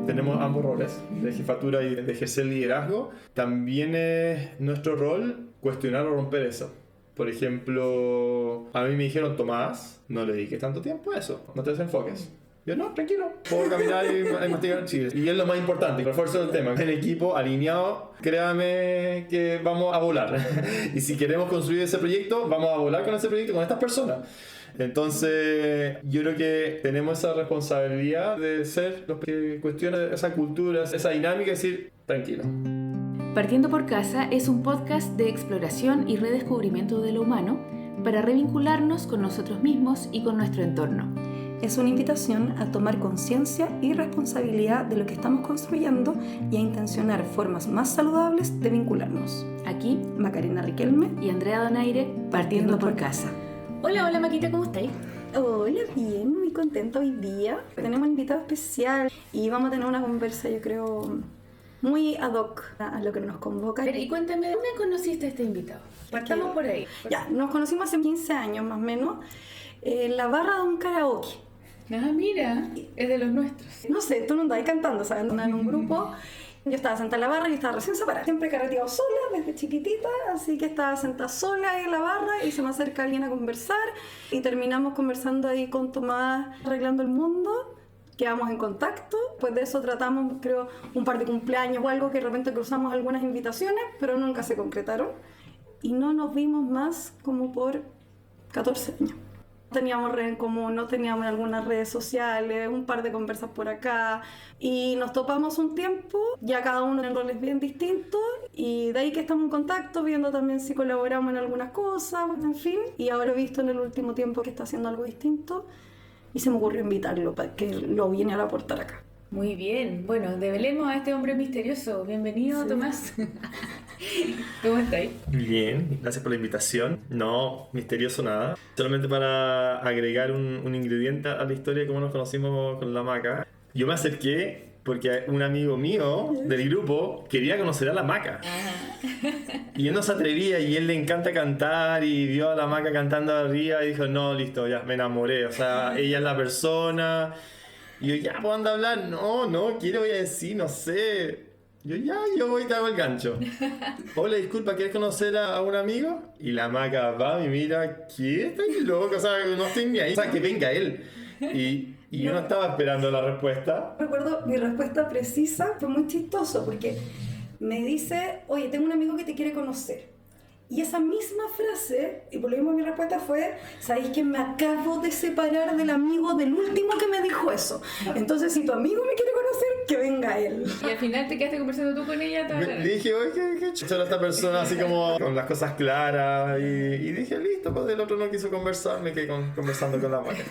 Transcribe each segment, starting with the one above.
tenemos ambos roles, de jefatura y de ejercer liderazgo. También es nuestro rol cuestionar o romper eso. Por ejemplo, a mí me dijeron, Tomás, no le dediques tanto tiempo a eso, no te desenfoques. Yo no, tranquilo, puedo caminar y investigar Chile. Y es lo más importante, el refuerzo del tema. El equipo alineado, créame que vamos a volar. Y si queremos construir ese proyecto, vamos a volar con ese proyecto, con estas personas. Entonces, yo creo que tenemos esa responsabilidad de ser los que cuestionan esa cultura, esa dinámica y decir, tranquilo. Partiendo por Casa es un podcast de exploración y redescubrimiento de lo humano para revincularnos con nosotros mismos y con nuestro entorno. Es una invitación a tomar conciencia y responsabilidad de lo que estamos construyendo y a intencionar formas más saludables de vincularnos. Aquí, Macarena Riquelme y Andrea Donaire, partiendo por Casa. Hola Maquita, ¿cómo estáis? Hola, bien, muy contenta hoy día. Tenemos un invitado especial y vamos a tener una conversa, yo creo, muy ad hoc a lo que nos convoca. Pero, y cuéntame, ¿dónde conociste a este invitado? Partamos por ahí. Ya, nos conocimos hace 15 años más o menos en la barra de un karaoke. Ah, mira, es de los nuestros. No sé, tú no andabas cantando, ¿sabes? Andabas en un grupo. Yo estaba sentada en la barra y estaba recién separada. Siempre he carreteado sola desde chiquitita, así que estaba sentada sola ahí en la barra y se me acerca alguien a conversar y terminamos conversando ahí con Tomás, arreglando el mundo. Quedamos en contacto, pues de eso tratamos, creo, un par de cumpleaños o algo que de repente cruzamos algunas invitaciones, pero nunca se concretaron. Y no nos vimos más como por 14 años. Teníamos redes en común, no teníamos algunas redes sociales, un par de conversas por acá y nos topamos un tiempo, ya cada uno en roles bien distintos y de ahí que estamos en contacto, viendo también si colaboramos en algunas cosas, en fin. Y ahora he visto en el último tiempo que está haciendo algo distinto y se me ocurrió invitarlo para que lo viene a aportar acá. Muy bien, bueno, develemos a este hombre misterioso. Bienvenido, sí. Tomás. ¿Cómo estáis? Bien, gracias por la invitación. No, misterioso nada. Solamente para agregar un ingrediente a la historia de cómo nos conocimos con la Maca. Yo me acerqué porque un amigo mío del grupo quería conocer a la Maca. Y él no se atrevía y él le encanta cantar y vio a la Maca cantando arriba y dijo, no, listo, ya me enamoré. O sea, ella es la persona. Y yo, ya, ¿puedo andar a hablar? No, quiero decir, no sé. Yo voy y te hago el gancho. Hola, disculpa, ¿quieres conocer a un amigo? Y la Maca va y mira, ¿qué? ¿Estás loco? O sea, no estoy ni ahí. O sea, que venga él. Y yo no estaba esperando la respuesta. Recuerdo mi respuesta precisa, fue muy chistoso porque me dice, oye, tengo un amigo que te quiere conocer. Y esa misma frase, y por lo mismo mi respuesta fue, ¿sabéis que me acabo de separar del amigo del último que me dijo eso? Entonces, si tu amigo me quiere conocer, que venga él. Y al final te quedaste conversando tú con ella. Dije, oye, qué chulo esta persona, así como con las cosas claras. Y dije, listo, pues el otro no quiso conversar, me quedé conversando con la Maca.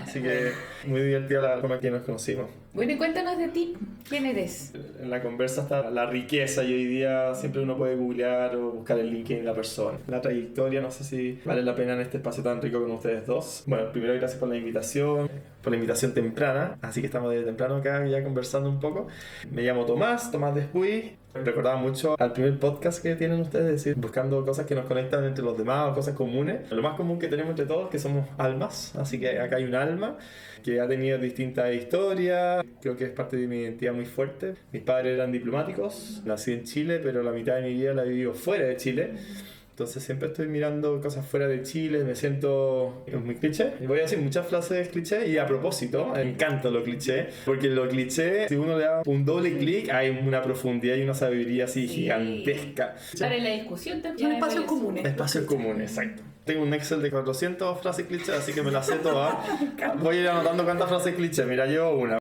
Así que muy divertida la forma que nos conocimos. Bueno, y cuéntanos de ti. ¿Quién eres? En la conversa está la riqueza y hoy día siempre uno puede googlear o buscar el link en la persona. La trayectoria, no sé si vale la pena en este espacio tan rico con ustedes dos. Bueno, primero gracias por la invitación temprana. Así que estamos desde temprano acá ya conversando un poco. Me llamo Tomás Despuy. Recordaba mucho al primer podcast que tienen ustedes, es decir, buscando cosas que nos conectan entre los demás o cosas comunes. Lo más común que tenemos entre todos es que somos almas, así que acá hay un alma que ha tenido distintas historias. Creo que es parte de mi identidad muy fuerte. Mis padres eran diplomáticos, nací en Chile, pero la mitad de mi vida la he vivido fuera de Chile. Entonces siempre estoy mirando cosas fuera de Chile, me siento muy cliché. Y voy a decir muchas frases cliché y a propósito, me encanta lo cliché, porque lo cliché, si uno le da un doble clic, hay una profundidad y una sabiduría así gigantesca. Para la discusión también. Son espacios comunes. Espacios comunes, exacto. Tengo un Excel de 400 frases cliché, así que me las sé todas. Voy a ir anotando cuántas frases cliché. Mira, llevo una.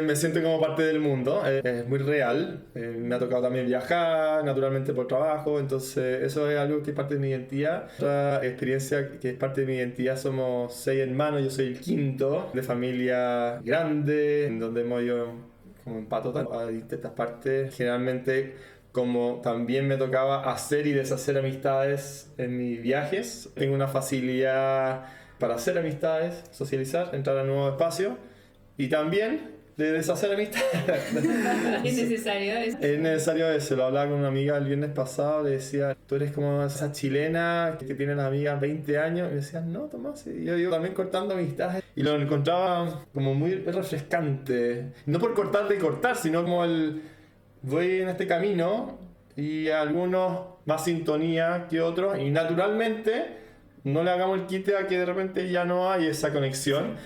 Me siento como parte del mundo, es muy real. Me ha tocado también viajar, naturalmente por trabajo, entonces eso es algo que es parte de mi identidad. Otra experiencia que es parte de mi identidad, somos 6 hermanos, yo soy el quinto, de familia grande, en donde hemos ido como en pato a distintas partes. Generalmente, como también me tocaba hacer y deshacer amistades en mis viajes, tengo una facilidad para hacer amistades, socializar, entrar a nuevos espacios. Y también de deshacer amistades. Es necesario eso. Es necesario eso. Lo hablaba con una amiga el viernes pasado, le decía, tú eres como esa chilena que tiene las amigas 20 años. Y me decían, no, Tomás, y yo también cortando amistades. Y lo encontraba como muy refrescante. No por cortar de cortar, sino como voy en este camino y algunos más sintonía que otros. Y naturalmente no le hagamos el quite a que de repente ya no hay esa conexión.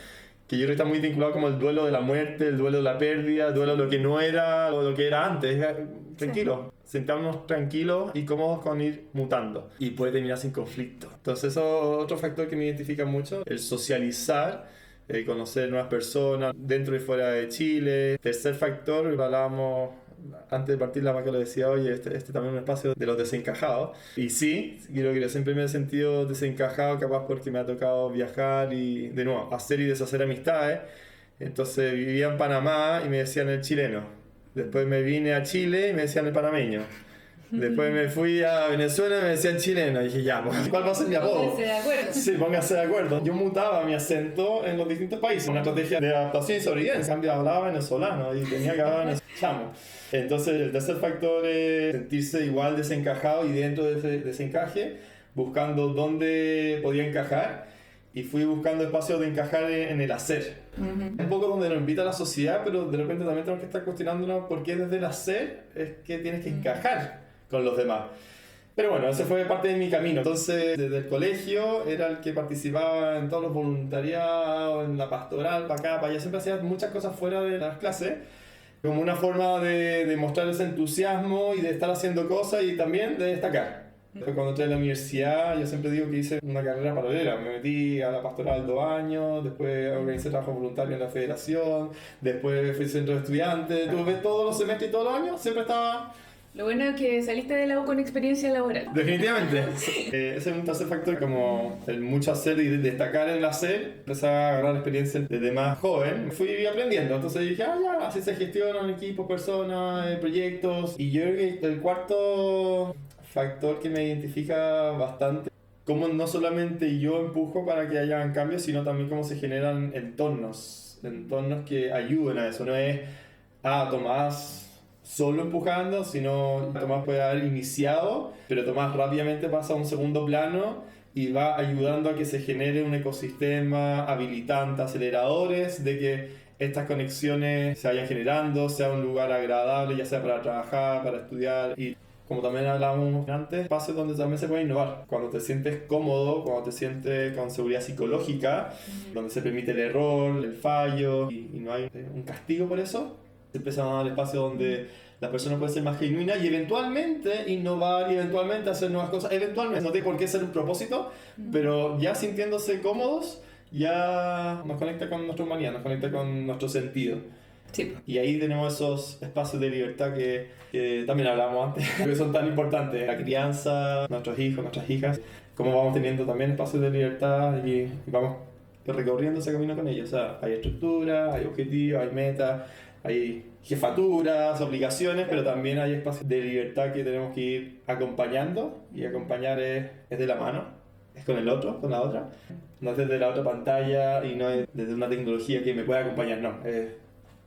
Que yo creo que está muy vinculado como el duelo de la muerte, el duelo de la pérdida, el duelo de lo que no era o lo que era antes. Tranquilo, sentarnos tranquilos y cómodos con ir mutando. Y puede terminar sin conflicto. Entonces eso es otro factor que me identifica mucho, el socializar, el conocer nuevas personas dentro y fuera de Chile. Tercer factor, hablábamos antes de partir, la Maca lo decía, oye, este también es un espacio de los desencajados. Y sí, creo que yo siempre me he sentido desencajado, capaz porque me ha tocado viajar y, de nuevo, hacer y deshacer amistades. Entonces vivía en Panamá y me decían el chileno. Después me vine a Chile y me decían el panameño. Después me fui a Venezuela y me decían chileno. Y dije, ya, ¿cuál va a ser mi apodo? Pónganse de acuerdo. Sí, pónganse de acuerdo. Yo mutaba mi acento en los distintos países. Una estrategia de adaptación y sobrevivencia. En cambio, hablaba venezolano y tenía que hablar venezolano. Entonces, el tercer factor es sentirse igual desencajado y dentro de ese desencaje, buscando dónde podía encajar. Y fui buscando espacios de encajar en el hacer. Un poco donde nos invita la sociedad, pero de repente también tenemos que estar cuestionándonos por qué desde el hacer es que tienes que encajar con los demás. Pero bueno, ese fue parte de mi camino. Entonces, desde el colegio era el que participaba en todos los voluntariados, en la pastoral, para acá, para allá. Siempre hacía muchas cosas fuera de las clases, como una forma de mostrar ese entusiasmo y de estar haciendo cosas y también de destacar. Cuando entré a la universidad, yo siempre digo que hice una carrera paralela. Me metí a la pastoral 2 años, después organicé trabajo voluntario en la federación, después fui centro de estudiantes. Tuve todos los semestres y todos los años, siempre estaba... Lo bueno es que saliste de la U con experiencia laboral. Definitivamente. Ese es un tercer factor, como el mucho hacer y destacar en el hacer. Empecé a agarrar experiencia desde más joven. Fui aprendiendo, entonces dije, ya, así se gestionan equipos, personas, proyectos. Y yo creo que el cuarto factor que me identifica bastante, como no solamente yo empujo para que hayan cambios, sino también cómo se generan entornos que ayuden a eso. No es, Tomás solo empujando, sino Tomás puede haber iniciado, pero Tomás rápidamente pasa a un segundo plano y va ayudando a que se genere un ecosistema habilitante, aceleradores de que estas conexiones se vayan generando, sea un lugar agradable, ya sea para trabajar, para estudiar. Y como también hablábamos antes, espacios donde también se puede innovar. Cuando te sientes cómodo, cuando te sientes con seguridad psicológica, donde se permite el error, el fallo y no hay un castigo por eso, se empieza a dar espacio donde la persona puede ser más genuina y eventualmente innovar y eventualmente hacer nuevas cosas. Eventualmente, no tiene por qué ser un propósito, pero ya sintiéndose cómodos, ya nos conecta con nuestra humanidad, nos conecta con nuestro sentido. Sí. Y ahí tenemos esos espacios de libertad que también hablamos antes, que son tan importantes. La crianza, nuestros hijos, nuestras hijas, cómo vamos teniendo también espacios de libertad y vamos recorriendo ese camino con ellos. O sea, hay estructura, hay objetivos, hay metas, hay jefaturas, obligaciones, pero también hay espacios de libertad que tenemos que ir acompañando, y acompañar es de la mano, es con el otro, con la otra. No es desde la otra pantalla y no es desde una tecnología que me pueda acompañar, no.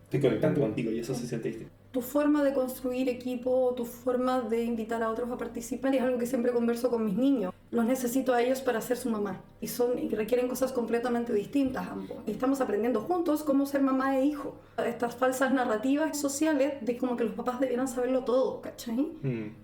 Estoy conectando contigo y eso se siente distinto. Tu forma de construir equipo, tu forma de invitar a otros a participar es algo que siempre converso con mis niños. Los necesito a ellos para ser su mamá y requieren cosas completamente distintas ambos. Y estamos aprendiendo juntos cómo ser mamá e hijo. Estas falsas narrativas sociales de como que los papás debieran saberlo todo, ¿cachai?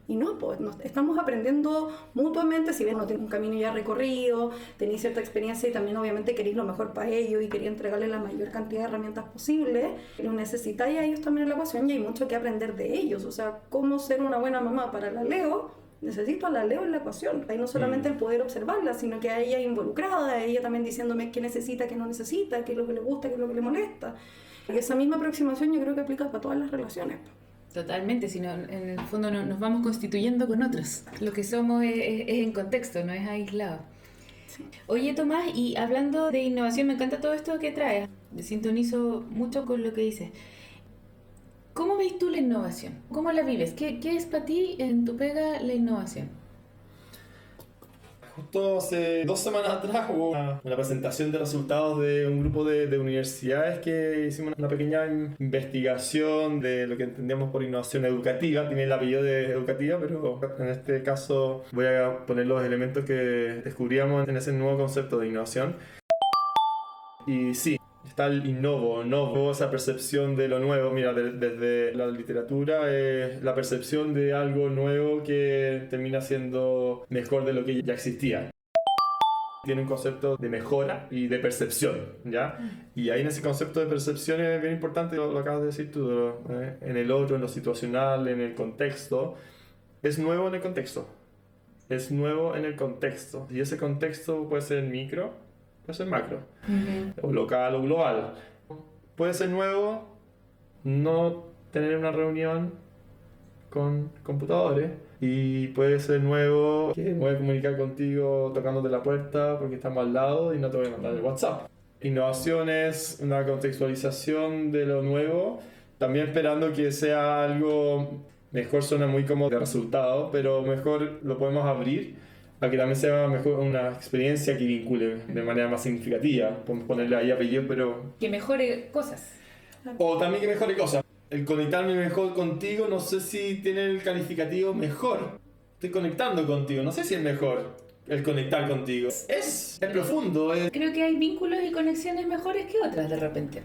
Y no, pues estamos aprendiendo mutuamente. Si bien no tienen un camino ya recorrido, tenéis cierta experiencia y también obviamente queréis lo mejor para ellos y queréis entregarles la mayor cantidad de herramientas posible, los necesitáis a ellos también en la ecuación y hay mucho que aprender de ellos. O sea, cómo ser una buena mamá para la Leo. Necesito a la Leo en la ecuación. Hay no solamente el poder observarla, sino que a ella involucrada, a ella también diciéndome qué necesita, qué no necesita, qué es lo que le gusta, qué es lo que le molesta. Y esa misma aproximación yo creo que aplica para todas las relaciones. Totalmente, sino en el fondo nos vamos constituyendo con otros. Lo que somos es en contexto, no es aislado. Sí. Oye, Tomás, y hablando de innovación, me encanta todo esto que traes. Me sintonizo mucho con lo que dices. ¿Cómo ves tú la innovación? ¿Cómo la vives? ¿Qué es para ti en tu pega la innovación? Justo hace 2 semanas atrás hubo una presentación de resultados de un grupo de universidades que hicimos una pequeña investigación de lo que entendíamos por innovación educativa. Tiene el apellido de educativa, pero en este caso voy a poner los elementos que descubríamos en ese nuevo concepto de innovación. Y sí, está el novo, esa percepción de lo nuevo. Mira, desde la literatura es la percepción de algo nuevo que termina siendo mejor de lo que ya existía. Tiene un concepto de mejora y de percepción, ¿ya? Y ahí en ese concepto de percepción es bien importante, lo acabas de decir tú, en el otro, en lo situacional, en el contexto. Es nuevo en el contexto. Es nuevo en el contexto. Y ese contexto puede ser micro, puede ser macro, o local o global. Puede ser nuevo no tener una reunión con computadores, y puede ser nuevo que me voy a comunicar contigo tocándote la puerta porque estamos al lado y no te voy a mandar el WhatsApp. Innovación es una contextualización de lo nuevo, también esperando que sea algo mejor, suena muy como de resultado, pero mejor lo podemos abrir a que también sea mejor una experiencia que vincule de manera más significativa. Podemos ponerle ahí apellido, pero... Que mejore cosas. O también que mejore cosas. El conectarme mejor contigo, no sé si tiene el calificativo mejor. Estoy conectando contigo, no sé si es mejor el conectar contigo. Es profundo. Creo que hay vínculos y conexiones mejores que otras de repente.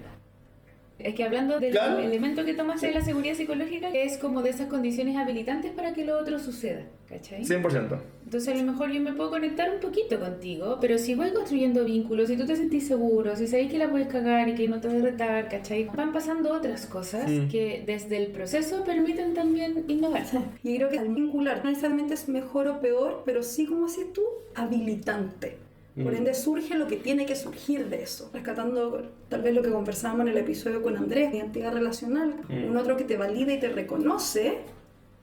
Es que hablando del Claro. elemento que tomaste de la seguridad psicológica, que es como de esas condiciones habilitantes para que lo otro suceda, ¿cachai? 100%. Entonces a lo mejor yo me puedo conectar un poquito contigo, pero si voy construyendo vínculos, si tú te sentís seguro, si sabéis que la puedes cagar y que no te voy a retar, ¿cachai? Van pasando otras cosas que desde el proceso permiten también innovar. Y creo que al vincular no necesariamente es mejor o peor, pero sí, como decís tú, habilitante. Por ende surge lo que tiene que surgir de eso, rescatando tal vez lo que conversábamos en el episodio con Andrés, identidad relacional. Un otro que te valida y te reconoce,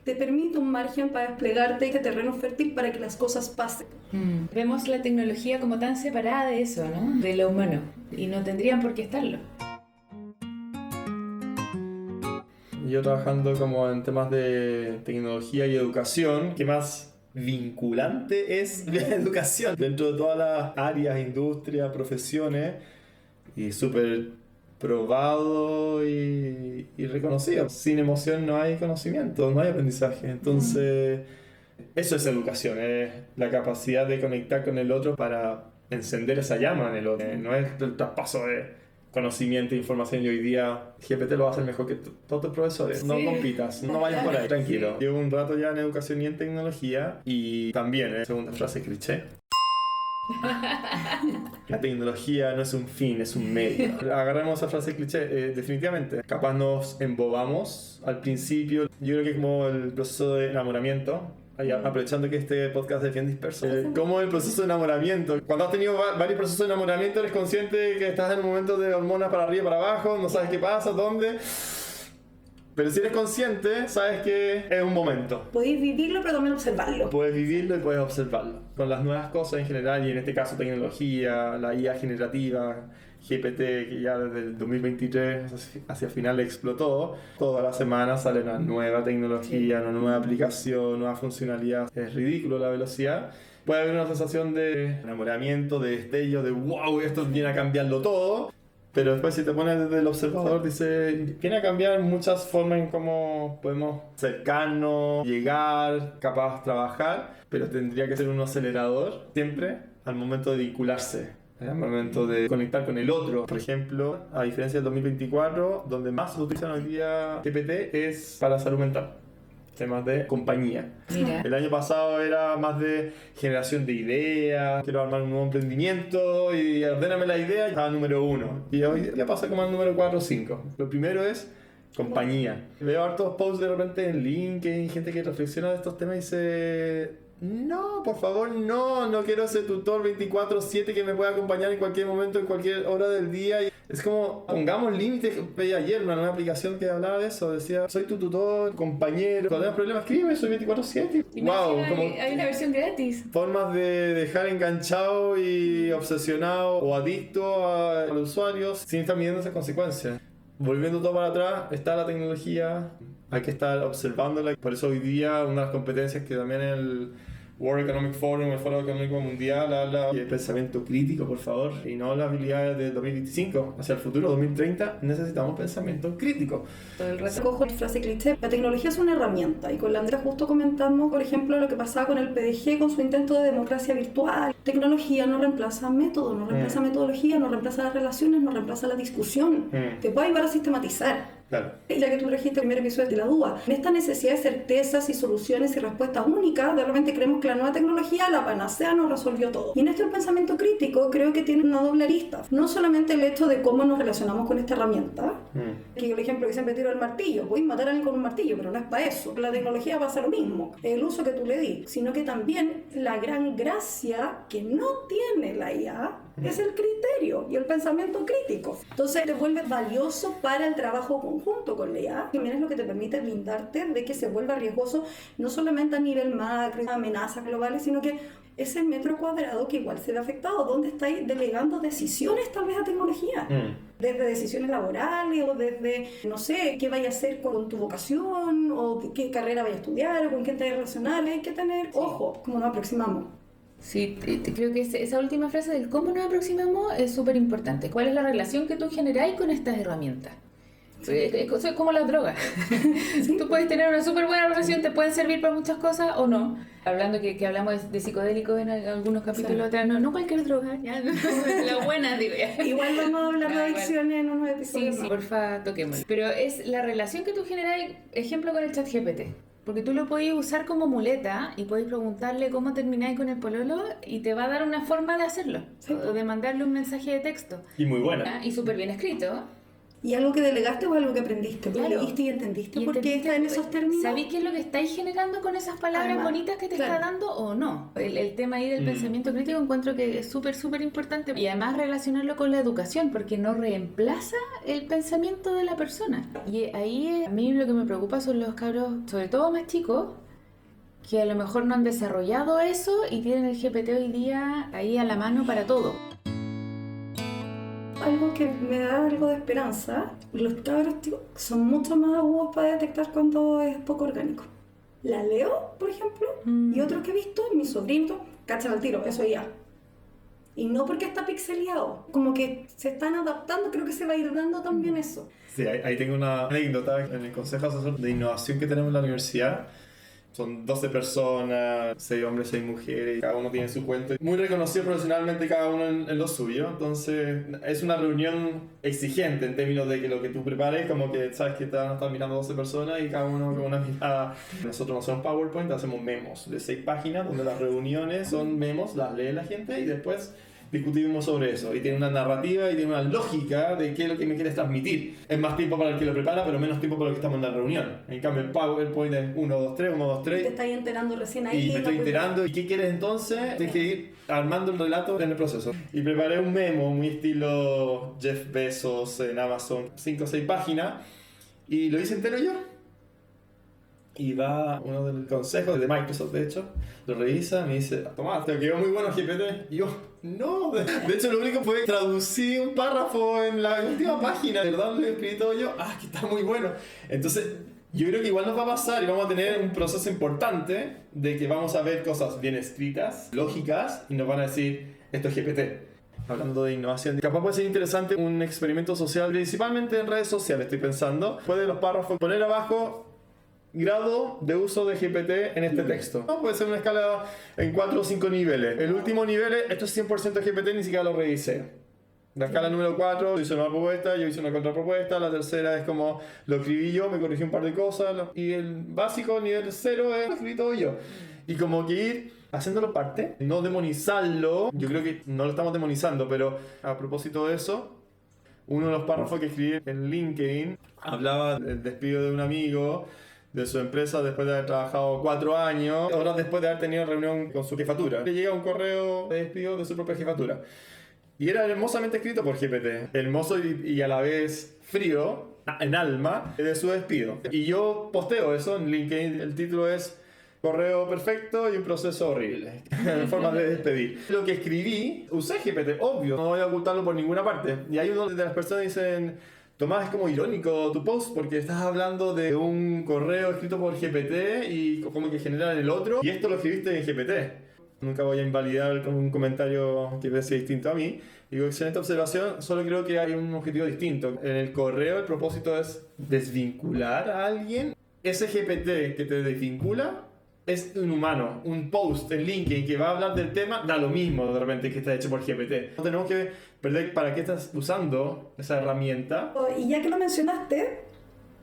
te permite un margen para desplegarte y que terreno fértil para que las cosas pasen. Vemos la tecnología como tan separada de eso, ¿no? De lo humano, y no tendrían por qué estarlo. Yo trabajando como en temas de tecnología y educación, ¿qué más vinculante es la educación? Dentro de todas las áreas, industrias, profesiones, y súper probado y reconocido. Sin emoción no hay conocimiento, no hay aprendizaje. Entonces, eso es educación, es la capacidad de conectar con el otro para encender esa llama en el otro. No es el traspaso de conocimiento e información, y hoy día GPT lo va a hacer mejor que todos tus profesores. No compitas, no vayas por ahí, tranquilo. Llevo un rato ya en educación y en tecnología, y también, segunda frase cliché, la tecnología no es un fin, es un medio. Agarramos esa frase cliché, definitivamente. Capaz nos embobamos al principio. Yo creo que es como el proceso de enamoramiento. Aprovechando que este podcast es bien disperso, como el proceso de enamoramiento. Cuando has tenido varios procesos de enamoramiento, eres consciente de que estás en un momento de hormonas para arriba y para abajo, no sabes qué pasa, dónde. Pero si eres consciente, sabes que es un momento. Podéis vivirlo, pero también observarlo. Puedes vivirlo y puedes observarlo. Con las nuevas cosas en general, y en este caso tecnología, la IA generativa, GPT, que ya desde el 2023 hacia final explotó. Todas las semanas sale una nueva tecnología, una nueva aplicación, nueva funcionalidad. Es ridículo la velocidad. Puede haber una sensación de enamoramiento, de destello, de wow, esto viene a cambiarlo todo. Pero después, si te pones desde el observador, dice, viene a cambiar muchas formas en cómo podemos acercarnos, llegar, capaz trabajar, pero tendría que ser un acelerador siempre al momento de vincularse, al momento de conectar con el otro. Por ejemplo, a diferencia del 2024, donde más se utilizan hoy día GPT es para salud mental. Temas de compañía. Mira. El año pasado era más de generación de ideas, quiero armar un nuevo emprendimiento y ordéname la idea, y estaba número 1. Y hoy ya pasa como al número 4 o 5. Lo primero es compañía. Veo hartos posts de repente en LinkedIn, gente que reflexiona de estos temas y dice... No, por favor, no quiero ese tutor 24/7 que me pueda acompañar en cualquier momento, en cualquier hora del día. Es como, pongamos límites. Veía ayer una nueva aplicación que hablaba de eso, decía, soy tu tutor, compañero, cuando tengas problemas, escríbeme, soy 24/7. Wow, como Hay una versión gratis. formas de dejar enganchado y obsesionado o adicto al usuario sin estar midiendo esas consecuencias. Volviendo todo para atrás, está la tecnología, hay que estar observándola. Por eso hoy día una de las competencias que también World Economic Forum, el Foro Económico Mundial, habla de pensamiento crítico, por favor, y no las habilidades del 2025. Hacia el futuro, 2030, necesitamos pensamiento crítico. Todo el rato. Cojo la frase cliché, la tecnología es una herramienta, y con la Andrea justo comentamos, por ejemplo, lo que pasaba con el PDG con su intento de democracia virtual. Tecnología no reemplaza método, no reemplaza metodología, no reemplaza las relaciones, no reemplaza la discusión. Te puede ayudar a sistematizar. Claro. Ya que tú trajiste el primer episodio de la duda, en esta necesidad de certezas y soluciones y respuestas únicas, de repente creemos que la nueva tecnología, la panacea, nos resolvió todo. Y en esto el pensamiento crítico creo que tiene una doble arista. No solamente el hecho de cómo nos relacionamos con esta herramienta, que el ejemplo que siempre tiro el martillo, puedes matar a alguien con un martillo, pero no es para eso. La tecnología pasa lo mismo, el uso que tú le di, sino que también la gran gracia que no tiene la IA es el criterio y el pensamiento crítico. Entonces te vuelve valioso para el trabajo conjunto con la IA, que también es lo que te permite blindarte de que se vuelva riesgoso no solamente a nivel macro, amenazas globales, sino que ese metro cuadrado que igual se ve afectado, donde estáis delegando decisiones tal vez a tecnología. Desde decisiones laborales o desde, no sé, qué vaya a hacer con tu vocación o qué carrera vaya a estudiar o con quién te vaya a relacionar. Hay que tener ojo cómo nos aproximamos. Sí, creo que esa última frase del cómo nos aproximamos es súper importante. ¿Cuál es la relación que tú generáis con estas herramientas? Es como las drogas. ¿Sí? Tú puedes tener una súper buena relación, te pueden servir para muchas cosas o no. Hablando que hablamos de psicodélicos en algunos capítulos atrás, no cualquier droga, ya, la buena, digo ya. Igual vamos a hablar de adicciones en unos episodios. Sí, porfa, toquemos. Pero es la relación que tú generas, ejemplo con el ChatGPT. Porque tú lo podés usar como muleta y podés preguntarle cómo termináis con el pololo y te va a dar una forma de hacerlo, o de mandarle un mensaje de texto. Y muy buena. Y súper bien escrito. ¿Y algo que delegaste o algo que aprendiste? Claro. ¿Leíste y entendiste por qué está en esos términos? ¿Sabéis qué es lo que estáis generando con esas palabras Además, bonitas que te está dando o no? El tema ahí del pensamiento crítico encuentro que es súper, súper importante. Y además relacionarlo con la educación, porque no reemplaza el pensamiento de la persona. Y ahí a mí lo que me preocupa son los cabros, sobre todo más chicos, que a lo mejor no han desarrollado eso y tienen el GPT hoy día ahí a la mano para todo. Algo que me da algo de esperanza, los cabros chicos son mucho más agudos para detectar cuando es poco orgánico. La Leo, por ejemplo, y otros que he visto, mis sobrinos, cachan al tiro, eso ya. Y no porque está pixeleado, como que se están adaptando, creo que se va a ir dando también eso. Sí, ahí tengo una anécdota en el Consejo Asesor de Innovación que tenemos en la universidad. Son 12 personas, 6 hombres, 6 mujeres, y cada uno tiene su cuento. Muy reconocido profesionalmente cada uno en lo suyo, entonces es una reunión exigente en términos de que lo que tú prepares, como que sabes que están mirando 12 personas y cada uno con una mirada. Nosotros no hacemos PowerPoint, hacemos memos de 6 páginas, donde las reuniones son memos, las lee la gente y después discutimos sobre eso, y tiene una narrativa y tiene una lógica de qué es lo que me quieres transmitir. Es más tiempo para el que lo prepara, pero menos tiempo para el que estamos en la reunión. En cambio el PowerPoint es 1, 2, 3, 1, 2, 3. Te estás enterando recién ahí. Y me estoy enterando. ¿Y qué quieres entonces? Tienes que ir armando el relato en el proceso. Y preparé un memo muy estilo Jeff Bezos en Amazon, 5 o 6 páginas, y lo hice entero yo. Y va uno del consejo de Microsoft, de hecho, lo revisa, me dice, Tomás, te quedó muy bueno GPT. Y yo, no, de hecho lo único fue traducir un párrafo en la última página, de verdad lo escribí todo yo, que está muy bueno. Entonces, yo creo que igual nos va a pasar y vamos a tener un proceso importante de que vamos a ver cosas bien escritas, lógicas, y nos van a decir, esto es GPT. Hablando de innovación, capaz puede ser interesante un experimento social, principalmente en redes sociales, estoy pensando. Puede los párrafos poner abajo grado de uso de GPT en este texto. No, puede ser una escala en 4 o 5 niveles. El último nivel es, esto es 100% GPT, ni siquiera lo revisé. La escala número 4, yo hice una propuesta, yo hice una contrapropuesta. La tercera es como, lo escribí yo, me corrigí un par de cosas. Y el básico, nivel 0, es lo escribí todo yo. Y como que ir haciéndolo parte, no demonizarlo. Yo creo que no lo estamos demonizando, pero a propósito de eso, uno de los párrafos que escribí en LinkedIn hablaba del despido de un amigo de su empresa después de haber trabajado 4 años, horas después de haber tenido reunión con su jefatura. Le llega un correo de despido de su propia jefatura. Y era hermosamente escrito por GPT. Hermoso y a la vez frío, en alma, de su despido. Y yo posteo eso en LinkedIn. El título es correo perfecto y un proceso horrible. Formas de despedir. Lo que escribí, usé GPT, obvio. No voy a ocultarlo por ninguna parte. Y hay uno de las personas que dicen, Tomás, es como irónico tu post porque estás hablando de un correo escrito por GPT y como que generan el otro y esto lo escribiste en GPT. Nunca voy a invalidar con un comentario que sea distinto a mí. Digo, excelente observación, solo creo que hay un objetivo distinto. En el correo el propósito es desvincular a alguien. Ese GPT que te desvincula es un humano. Un post en LinkedIn que va a hablar del tema da lo mismo de repente que está hecho por GPT. No tenemos que perder para qué estás usando esa herramienta. Y ya que lo mencionaste,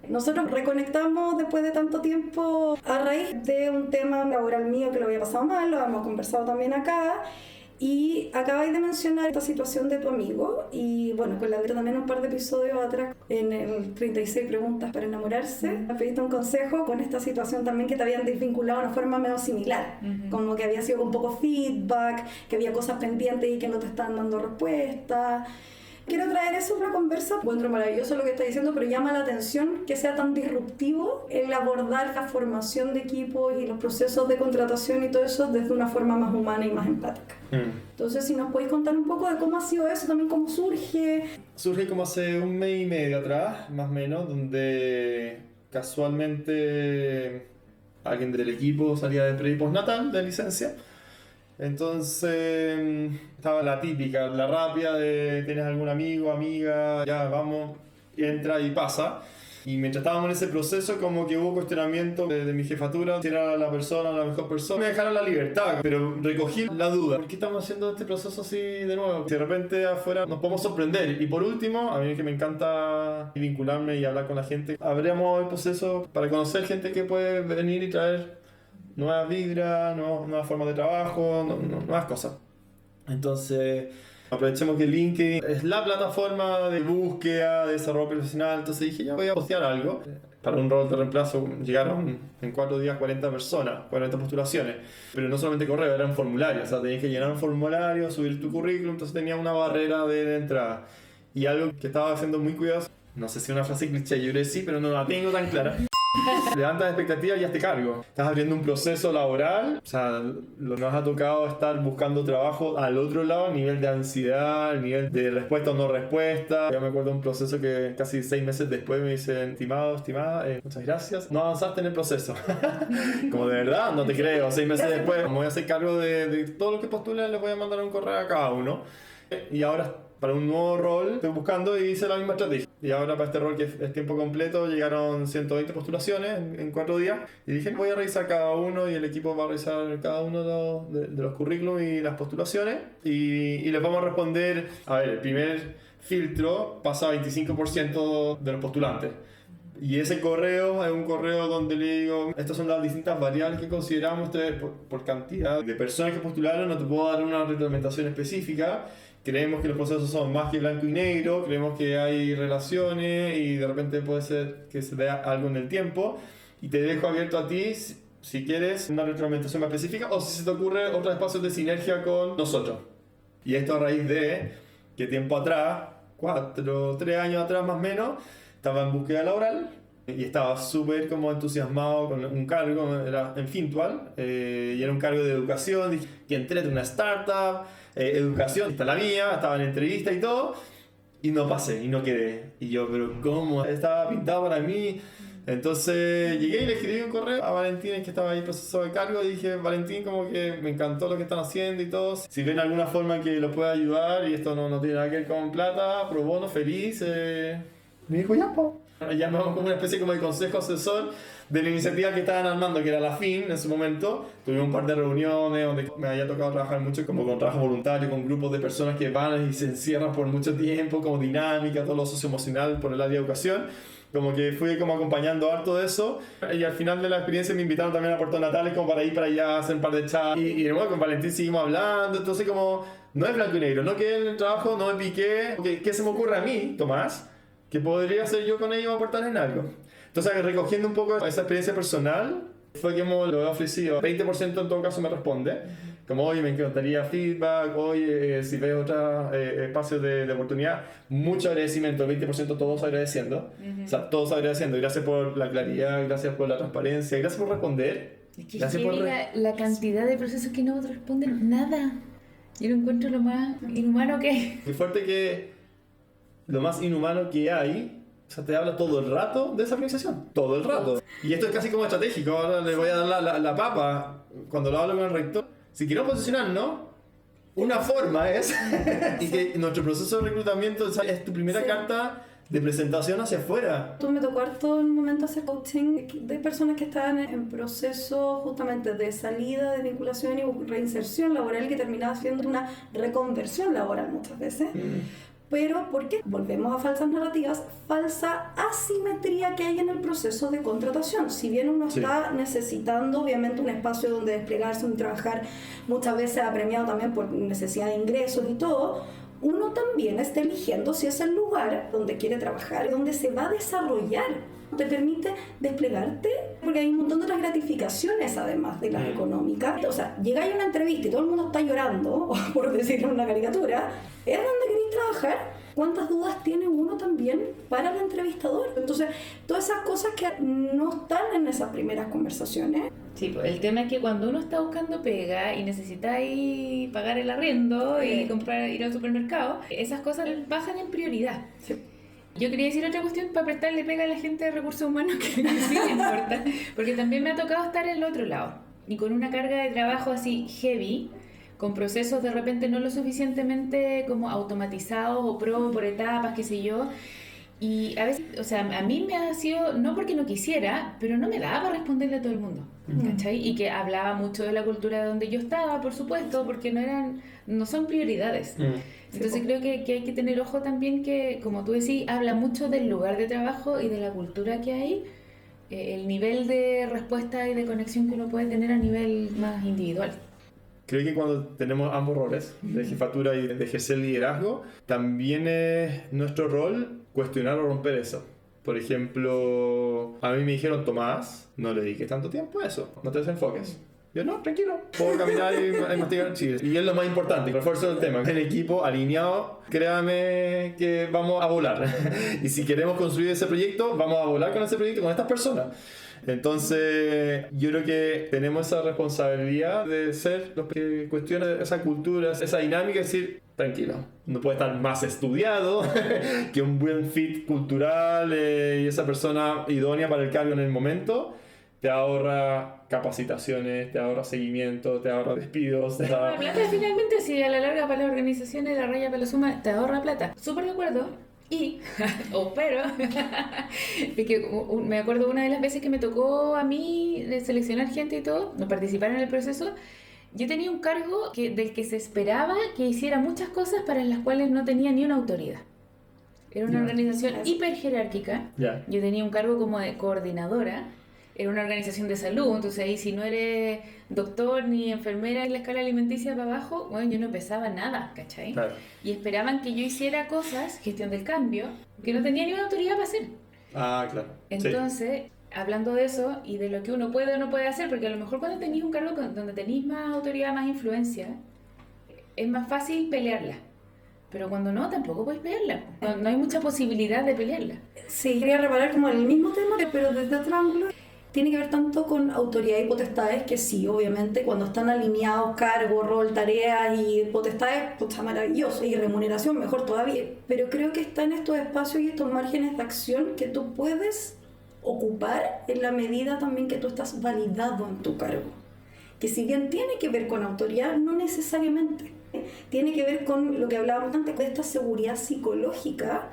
nosotros reconectamos después de tanto tiempo a raíz de un tema laboral mío que lo había pasado mal, lo hemos conversado también acá. Y acabáis de mencionar esta situación de tu amigo y bueno, con la letra también un par de episodios atrás en el 36 preguntas para enamorarse, me pediste un consejo con esta situación también que te habían desvinculado de una forma medio similar, como que había sido con poco feedback, que había cosas pendientes y que no te estaban dando respuesta. Quiero traer eso a una conversa. Encuentro maravilloso lo que está diciendo, pero llama la atención que sea tan disruptivo el abordar la formación de equipos y los procesos de contratación y todo eso desde una forma más humana y más empática. Entonces, si nos podéis contar un poco de cómo ha sido eso, también cómo surge. Surge como hace un mes y medio atrás, más o menos, donde casualmente alguien del equipo salía de pre y postnatal, de licencia. Entonces estaba la típica, la rápida de tienes algún amigo, amiga, ya vamos, y entra y pasa. Y mientras estábamos en ese proceso como que hubo cuestionamiento de mi jefatura, si era la persona, la mejor persona. Me dejaron la libertad, pero recogí la duda. ¿Por qué estamos haciendo este proceso así de nuevo? Si de repente afuera nos podemos sorprender. Y por último, a mí que me encanta vincularme y hablar con la gente, abrimos el proceso para conocer gente que puede venir y traer nuevas vibras, nuevas formas de trabajo, nuevas cosas. Entonces, aprovechemos que LinkedIn es la plataforma de búsqueda, de desarrollo profesional. Entonces dije, ya voy a postear algo. Para un rol de reemplazo llegaron en 4 días 40 personas, 40 postulaciones. Pero no solamente correo, era un formulario. O sea, tenías que llenar un formulario, subir tu currículum. Entonces tenía una barrera de entrada. Y algo que estaba haciendo muy cuidadoso, no sé si una frase cliché, yo creo que sí, pero no la tengo tan clara. Levantas expectativas y hazte cargo. Estás abriendo un proceso laboral, o sea, nos ha tocado estar buscando trabajo al otro lado, nivel de ansiedad, nivel de respuesta o no respuesta. Yo me acuerdo de un proceso que casi 6 meses después me dicen, estimado, estimada, muchas gracias, no avanzaste en el proceso. Como de verdad, no te creo. 6 meses después me voy a hacer cargo de todo lo que postulen, les voy a mandar un correo a cada uno. Y ahora, para un nuevo rol, estoy buscando y hice la misma estrategia. Y ahora para este rol que es tiempo completo llegaron 120 postulaciones en 4 días. Y dije, voy a revisar cada uno y el equipo va a revisar cada uno de los currículums y las postulaciones. Y les vamos a responder, a ver, el primer filtro pasa a 25% de los postulantes. Y ese correo es un correo donde le digo, estas son las distintas variables que consideramos ustedes por cantidad de personas que postularon, no te puedo dar una reglamentación específica. Creemos que los procesos son más que blanco y negro, creemos que hay relaciones y de repente puede ser que se vea algo en el tiempo. Y te dejo abierto a ti si quieres una reglamentación más específica o si se te ocurre otros espacios de sinergia con nosotros. Y esto a raíz de que tiempo atrás, 3 años atrás más o menos, estaba en búsqueda laboral y estaba súper como entusiasmado con un cargo, era en Fintual, y era un cargo de educación, dije que entré en una startup, educación, esta es la mía, estaba en entrevista y todo, y no pasé, y no quedé. Y yo, pero ¿cómo? Estaba pintado para mí. Entonces llegué y le escribí un correo a Valentín, que estaba ahí en proceso de cargo, y dije, Valentín, como que me encantó lo que están haciendo y todo, si ven alguna forma en que los pueda ayudar, y esto no tiene nada que ver con plata, pro bono, feliz, me dijo, ya, po. Llamamos como una especie como de consejo asesor de la iniciativa que estaban armando, que era la FIN en su momento. Tuvimos un par de reuniones donde me había tocado trabajar mucho como con trabajo voluntario, con grupos de personas que van y se encierran por mucho tiempo, como dinámica, todo lo socioemocional por el área de educación. Como que fui como acompañando harto de eso, y al final de la experiencia me invitaron también a Puerto Natales como para ir para allá a hacer un par de chats, y bueno, con Valentín seguimos hablando. Entonces como no es blanco y negro, no quedé en el trabajo, no me piqué. ¿Qué se me ocurre a mí, Tomás, que podría hacer yo con ellos aportar en algo? Entonces, recogiendo un poco esa experiencia personal, fue que lo he ofrecido. 20% en todo caso me responde, como, oye, me encantaría feedback, oye, si ves otros espacios de oportunidad, mucho agradecimiento, 20% todos agradeciendo. O sea, todos agradeciendo. Gracias por la claridad, gracias por la transparencia, gracias por responder. Es que gracias por la cantidad de procesos que no responden nada. Yo lo encuentro lo más inhumano que hay. Es fuerte que lo más inhumano que hay O sea, te habla todo el rato de esa organización. Todo el rato. Y esto es casi como estratégico. Ahora le voy a dar la papa cuando lo hablo con el rector. Si queremos posicionarnos, una forma es y que nuestro proceso de reclutamiento es tu primera carta de presentación hacia afuera. Tú me tocó harto en un momento hacer coaching de personas que estaban en proceso justamente de salida, de vinculación y reinserción laboral, que terminaba siendo una reconversión laboral muchas veces. Pero, ¿por qué? Volvemos a falsas narrativas, falsa asimetría que hay en el proceso de contratación. Si bien uno está necesitando, obviamente, un espacio donde desplegarse, donde trabajar, muchas veces apremiado también por necesidad de ingresos y todo, uno también está eligiendo si es el lugar donde quiere trabajar, donde se va a desarrollar. Te permite desplegarte, porque hay un montón de otras gratificaciones además de las económicas. O sea, llegáis a una entrevista y todo el mundo está llorando, por decirlo en una caricatura, ¿es donde queréis trabajar? ¿Cuántas dudas tiene uno también para el entrevistador? Entonces, todas esas cosas que no están en esas primeras conversaciones. Sí, pues el tema es que cuando uno está buscando pega y necesitáis pagar el arriendo y ir al supermercado, esas cosas bajan en prioridad. Sí. Yo quería decir otra cuestión para prestarle pega a la gente de recursos humanos que sí me importa, porque también me ha tocado estar en el otro lado y con una carga de trabajo así heavy, con procesos de repente no lo suficientemente como automatizados o por etapas, qué sé yo. Y a veces, o sea, a mí me ha sido, no porque no quisiera, pero no me daba para responderle a todo el mundo, ¿cachai? Y que hablaba mucho de la cultura de donde yo estaba, por supuesto, porque no son prioridades. Entonces creo que hay que tener ojo también que, como tú decís, habla mucho del lugar de trabajo y de la cultura que hay, el nivel de respuesta y de conexión que uno puede tener a nivel más individual. Creo que cuando tenemos ambos roles, de jefatura y de ejercer liderazgo, también es nuestro rol cuestionar o romper eso. Por ejemplo, a mí me dijeron, Tomás, no le dediques tanto tiempo a eso, no te desenfoques. Yo, no, tranquilo, puedo caminar y mastigar chiles. Y es lo más importante, refuerzo del tema. El equipo alineado, créame que vamos a volar. Y si queremos construir ese proyecto, vamos a volar con ese proyecto, con estas personas. Entonces, yo creo que tenemos esa responsabilidad de ser los que cuestionan esa cultura, esa dinámica, es decir, tranquilo, no puede estar más estudiado que un buen fit cultural y esa persona idónea para el cargo en el momento. Te ahorra capacitaciones, te ahorra seguimiento, te ahorra despidos. Te ahorra plata finalmente, si a la larga para las organizaciones la raya para la suma te ahorra plata. Súper de acuerdo. Pero, es que me acuerdo una de las veces que me tocó a mí de seleccionar gente y todo, no participar en el proceso, yo tenía un cargo del que se esperaba que hiciera muchas cosas para las cuales no tenía ni una autoridad. Era una organización hiper jerárquica. Yo tenía un cargo como de coordinadora. Era una organización de salud, entonces ahí si no eres doctor ni enfermera en la escala alimenticia para abajo, bueno, yo no pesaba nada, ¿cachai? Claro. Y esperaban que yo hiciera cosas, gestión del cambio, que no tenía ni una autoridad para hacer. Ah, claro. Entonces, hablando de eso y de lo que uno puede o no puede hacer, porque a lo mejor cuando tenéis un cargo donde tenéis más autoridad, más influencia, es más fácil pelearla. Pero cuando no, tampoco puedes pelearla. No hay mucha posibilidad de pelearla. Sí, quería reparar como el mismo tema, pero desde otro ángulo. Tiene que ver tanto con autoridad y potestades, que sí, obviamente, cuando están alineados cargo, rol, tareas y potestades, pues está maravilloso, y remuneración mejor todavía. Pero creo que está en estos espacios y estos márgenes de acción que tú puedes ocupar en la medida también que tú estás validado en tu cargo. Que si bien tiene que ver con autoridad, no necesariamente. Tiene que ver con lo que hablábamos antes, de esta seguridad psicológica,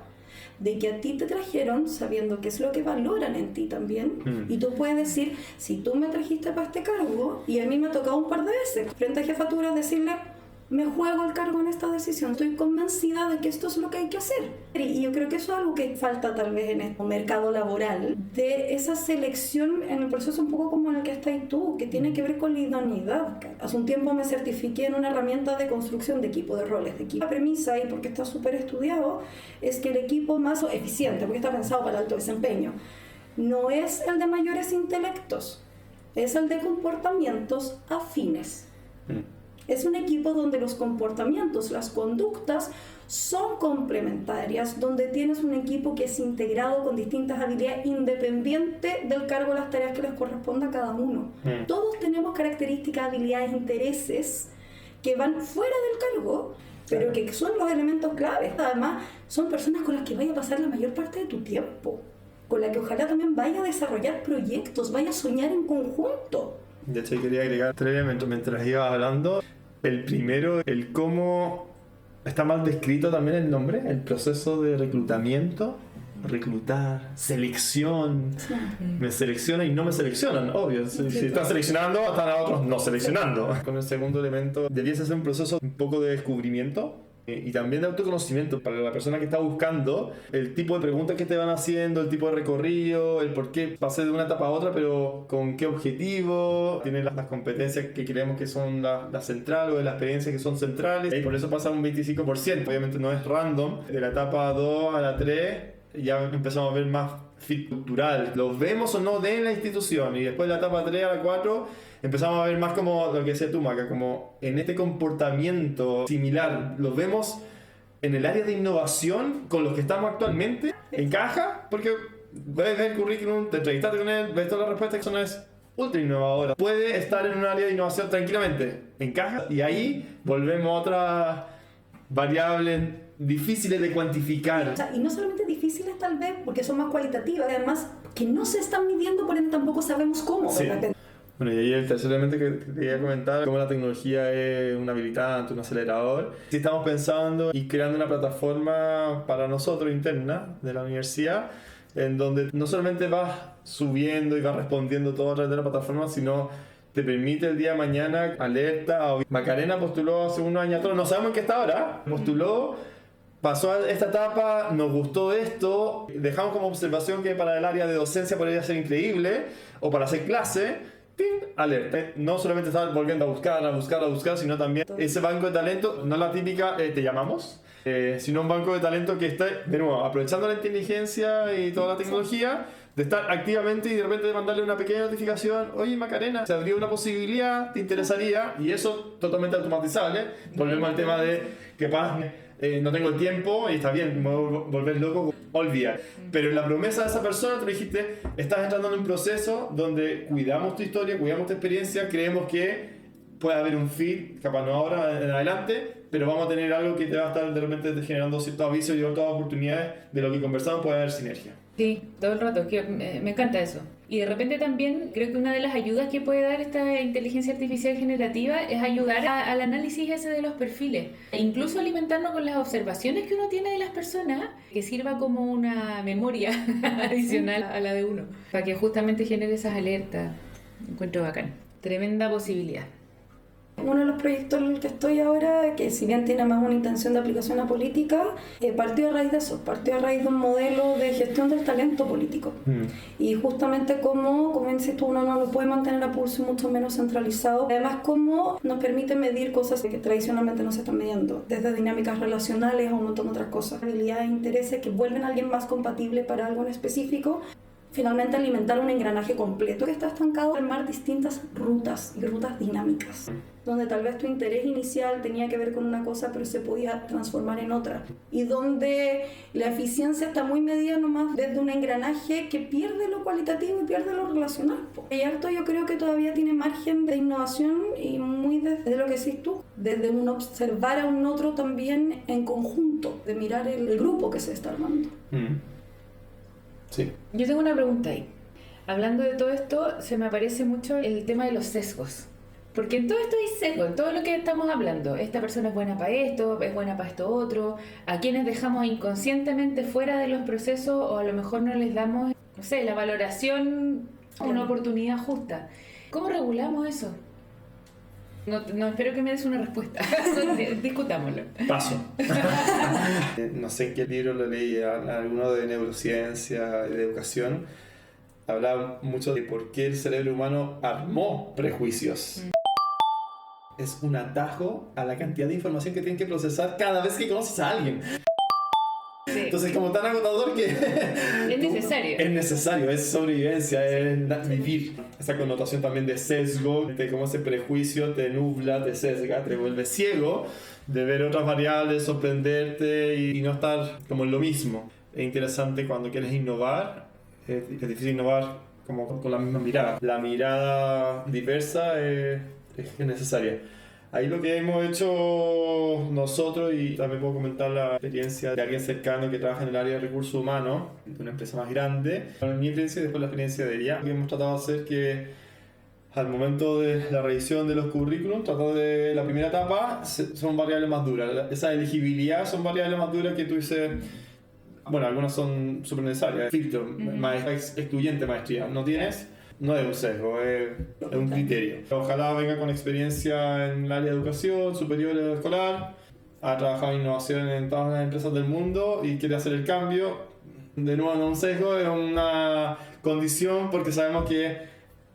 de que a ti te trajeron sabiendo qué es lo que valoran en ti también. Y tú puedes decir, si tú me trajiste para este cargo, y a mí me ha tocado un par de veces frente a jefatura decirle, me juego el cargo en esta decisión, estoy convencida de que esto es lo que hay que hacer. Y yo creo que eso es algo que falta tal vez en el mercado laboral, de esa selección en el proceso un poco como en el que estás tú, que tiene que ver con la idoneidad. Hace un tiempo me certifiqué en una herramienta de construcción de equipo, de roles de equipo. La premisa, y porque está súper estudiado, es que el equipo más eficiente, porque está pensado para alto desempeño, no es el de mayores intelectos, es el de comportamientos afines. Es un equipo donde los comportamientos, las conductas son complementarias, donde tienes un equipo que es integrado con distintas habilidades independiente del cargo de las tareas que les corresponda a cada uno. Todos tenemos características, habilidades, intereses que van fuera del cargo pero que son los elementos claves. Además, son personas con las que vaya a pasar la mayor parte de tu tiempo, con las que ojalá también vaya a desarrollar proyectos, vaya a soñar en conjunto. De hecho, quería agregar 3 elementos mientras ibas hablando. El primero, el cómo está mal descrito también el nombre, el proceso de reclutamiento. Reclutar, selección. Sí. Me seleccionan y no me seleccionan, obvio. Si están seleccionando, están a otros no seleccionando. Con el segundo elemento, debiese ser un proceso un poco de descubrimiento y también de autoconocimiento para la persona que está buscando el tipo de preguntas que te van haciendo, el tipo de recorrido, el por qué pasé de una etapa a otra, pero con qué objetivo, tiene las competencias que creemos que son las centrales o de las experiencias que son centrales, y por eso pasa un 25%. Obviamente no es random, de la etapa 2 a la 3 ya empezamos a ver más fit cultural, los vemos o no de la institución, y después de la etapa 3 a la 4 empezamos a ver más como lo que decía tú, Maca, como en este comportamiento similar, los vemos en el área de innovación con los que estamos actualmente, encaja, porque ves el currículum, te entrevistaste con él, ves todas las respuestas, que eso no es ultra innovadora, puede estar en un área de innovación tranquilamente, encaja, y ahí volvemos a otras variables difíciles de cuantificar. O sea, y no solamente difíciles tal vez, porque son más cualitativas, además que no se están midiendo, por ende tampoco sabemos cómo. Sí. De repente. Bueno, y ahí el tercer elemento que quería comentar, cómo la tecnología es un habilitante, un acelerador. Si estamos pensando y creando una plataforma para nosotros interna de la universidad, en donde no solamente vas subiendo y vas respondiendo todo a través de la plataforma, sino te permite el día de mañana alerta. Macarena postuló hace unos años atrás, no sabemos en qué está ahora, postuló, pasó a esta etapa, nos gustó esto, dejamos como observación que para el área de docencia podría ser increíble, o para hacer clase, ¡ping! Alerta. No solamente estar volviendo a buscar, sino también ese banco de talento, no la típica, te llamamos, sino un banco de talento que esté, de nuevo, aprovechando la inteligencia y toda la tecnología, de estar activamente y de repente mandarle una pequeña notificación, oye Macarena, se abrió una posibilidad, ¿te interesaría? Y eso totalmente automatizable. Volvemos al tema de que no tengo el tiempo y está bien, me voy a volver loco, olvida. Pero en la promesa de esa persona tú le dijiste, estás entrando en un proceso donde cuidamos tu historia, cuidamos tu experiencia, creemos que puede haber un fit, capaz no ahora, en adelante, pero vamos a tener algo que te va a estar de repente generando ciertos avisos y otras oportunidades de lo que conversamos, puede haber sinergia. Sí, todo el rato, que me encanta eso. Y de repente también creo que una de las ayudas que puede dar esta inteligencia artificial generativa es ayudar al análisis ese de los perfiles. E incluso alimentarnos con las observaciones que uno tiene de las personas, que sirva como una memoria adicional a la de uno, para que justamente genere esas alertas. Encuentro bacán. Tremenda posibilidad. Uno de los proyectos en el que estoy ahora, que si bien tiene más una intención de aplicación a política, partió a raíz de eso, partió a raíz de un modelo de gestión del talento político. Y justamente como dices tú, uno no lo puede mantener a pulso y mucho menos centralizado. Además, cómo nos permite medir cosas que tradicionalmente no se están midiendo, desde dinámicas relacionales a un montón de otras cosas. Habilidades e intereses que vuelven a alguien más compatible para algo en específico. Finalmente, alimentar un engranaje completo que está estancado, armar distintas rutas y rutas dinámicas, donde tal vez tu interés inicial tenía que ver con una cosa, pero se podía transformar en otra, y donde la eficiencia está muy medida nomás desde un engranaje que pierde lo cualitativo y pierde lo relacional. Y harto yo creo que todavía tiene margen de innovación, y muy desde lo que decís tú, desde un observar a un otro también en conjunto, de mirar el grupo que se está armando. Sí. Yo tengo una pregunta ahí. Hablando de todo esto, se me aparece mucho el tema de los sesgos. Porque en todo esto hay sesgos, en todo lo que estamos hablando. Esta persona es buena para esto, es buena para esto otro. A quienes dejamos inconscientemente fuera de los procesos, o a lo mejor no les damos, no sé, la valoración o una oportunidad justa. ¿Cómo regulamos eso? No espero que me des una respuesta. Discutámoslo. Paso. No sé en qué libro lo leí, alguno de neurociencia, de educación. Hablaba mucho de por qué el cerebro humano armó prejuicios. Es un atajo a la cantidad de información que tienen que procesar cada vez que conoces a alguien. Sí. Entonces, como tan agotador que... Es necesario. Es necesario, es sobrevivencia, es vivir. Esa connotación también de sesgo, de cómo ese prejuicio te nubla, te sesga, te vuelve ciego de ver otras variables, sorprenderte y no estar como en lo mismo. Es interesante cuando quieres innovar, es difícil innovar como con la misma mirada. La mirada diversa es necesaria. Ahí lo que hemos hecho nosotros, y también puedo comentar la experiencia de alguien cercano que trabaja en el área de recursos humanos, de una empresa más grande, mi experiencia y después la experiencia de ella, que hemos tratado de hacer que al momento de la revisión de los currículums, tratado de la primera etapa, son variables más duras. Esa elegibilidad son variables más duras que tú dices, bueno, algunas son súper necesarias. Filtro, excluyente maestría, ¿no tienes? No es un sesgo, es un criterio. Ojalá venga con experiencia en el área de educación superior escolar, ha trabajado en innovación en todas las empresas del mundo y quiere hacer el cambio. De nuevo, no es un sesgo, es una condición porque sabemos que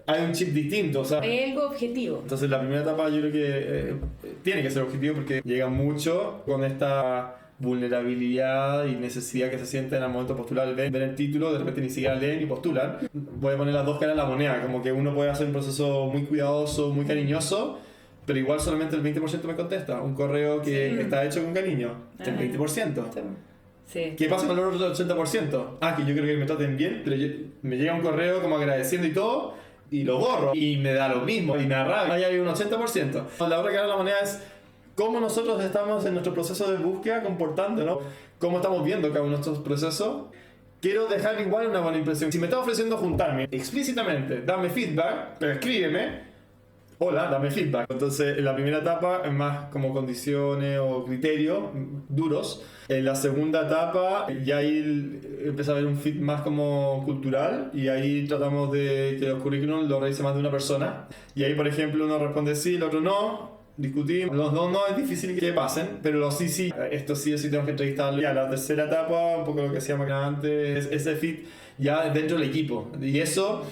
hay un chip distinto. O sea, hay algo objetivo. Entonces la primera etapa yo creo que tiene que ser objetivo porque llega mucho con esta vulnerabilidad y necesidad que se sienten al momento de postular, ven el título, de repente ni siquiera leen y postulan. Voy a poner las dos caras de la moneda, como que uno puede hacer un proceso muy cuidadoso, muy cariñoso, pero igual solamente el 20% me contesta. Un correo que está hecho con cariño, el 20%. Sí. ¿Qué pasa con el otro 80%? Que yo creo que me traten bien, pero me llega un correo como agradeciendo y todo, y lo borro, y me da lo mismo, y me arrabia. Ahí hay un 80%. La otra cara de la moneda es cómo nosotros estamos en nuestro proceso de búsqueda comportándonos, cómo estamos viendo cada uno de nuestros procesos. Quiero dejar igual una buena impresión. Si me estás ofreciendo juntarme explícitamente, dame feedback, pero escríbeme, hola, dame feedback. Entonces, en la primera etapa es más como condiciones o criterios duros. En la segunda etapa ya ahí empieza a haber un fit más como cultural y ahí tratamos de que los currículums los revise más de una persona. Y ahí, por ejemplo, uno responde sí, el otro no. Discutimos, los dos no es difícil que pasen, pero los sí, esto sí o sí tenemos que entrevistarlo. Ya la tercera etapa, un poco lo que decíamos antes, es ese fit ya dentro del equipo. Y eso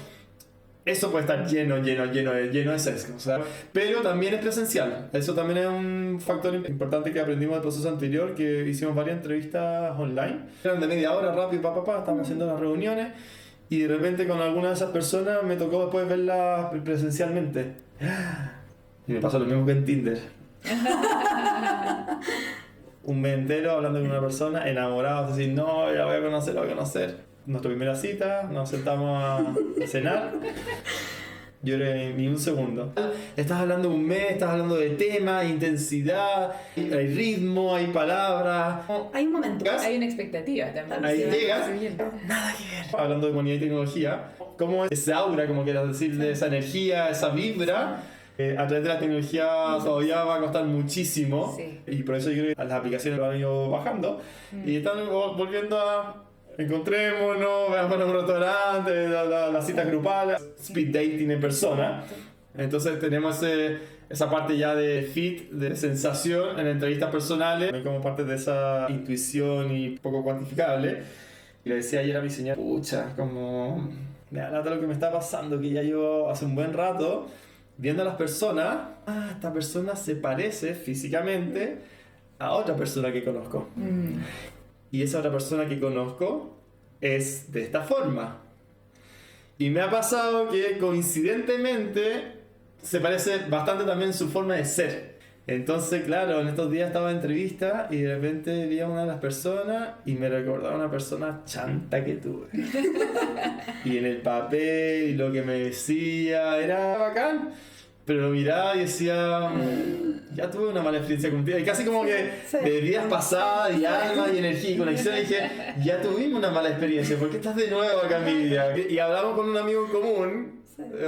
puede estar lleno de sesgo, o sea, pero también es presencial. Eso también es un factor importante que aprendimos del proceso anterior, que hicimos varias entrevistas online. Eran de media hora, rápido, estábamos haciendo las reuniones y de repente con alguna de esas personas me tocó después verlas presencialmente. Y me pasó lo mismo que en Tinder. Un mes entero hablando con una persona, enamorados, así, no, ya voy a conocer. Nuestra primera cita, nos sentamos a cenar. Yo ni un segundo. Estás hablando un mes, estás hablando de tema, intensidad, hay ritmo, hay palabras. Hay un momento. Hay una expectativa también. Ahí llegas, nada que ver. Hablando de humanidad y tecnología, cómo ese aura, como quieras decir, de esa energía, esa vibra, a través de la tecnología todavía va a costar muchísimo. Sí. Y por eso yo creo que las aplicaciones lo han ido bajando. Y están volviendo a... Encontrémonos, veamos a un restaurante, las citas grupales, speed dating en persona. Entonces tenemos esa parte ya de fit, de sensación en entrevistas personales, como parte de esa intuición y poco cuantificable. Y le decía ayer a mi señora, pucha, como me da lata lo que me está pasando, que ya llevo hace un buen rato viendo a las personas, esta persona se parece físicamente a otra persona que conozco. Y esa otra persona que conozco es de esta forma. Y me ha pasado que coincidentemente se parece bastante también su forma de ser. Entonces, claro, en estos días estaba en entrevista y de repente vi a una de las personas y me recordaba a una persona chanta que tuve. Y en el papel y lo que me decía era bacán. Pero lo miraba y decía, ya tuve una mala experiencia contigo. Y casi como que de vidas pasadas y alma y energía y conexión, dije, ya tuvimos una mala experiencia, ¿por qué estás de nuevo acá en mi vida? Y hablamos con un amigo en común,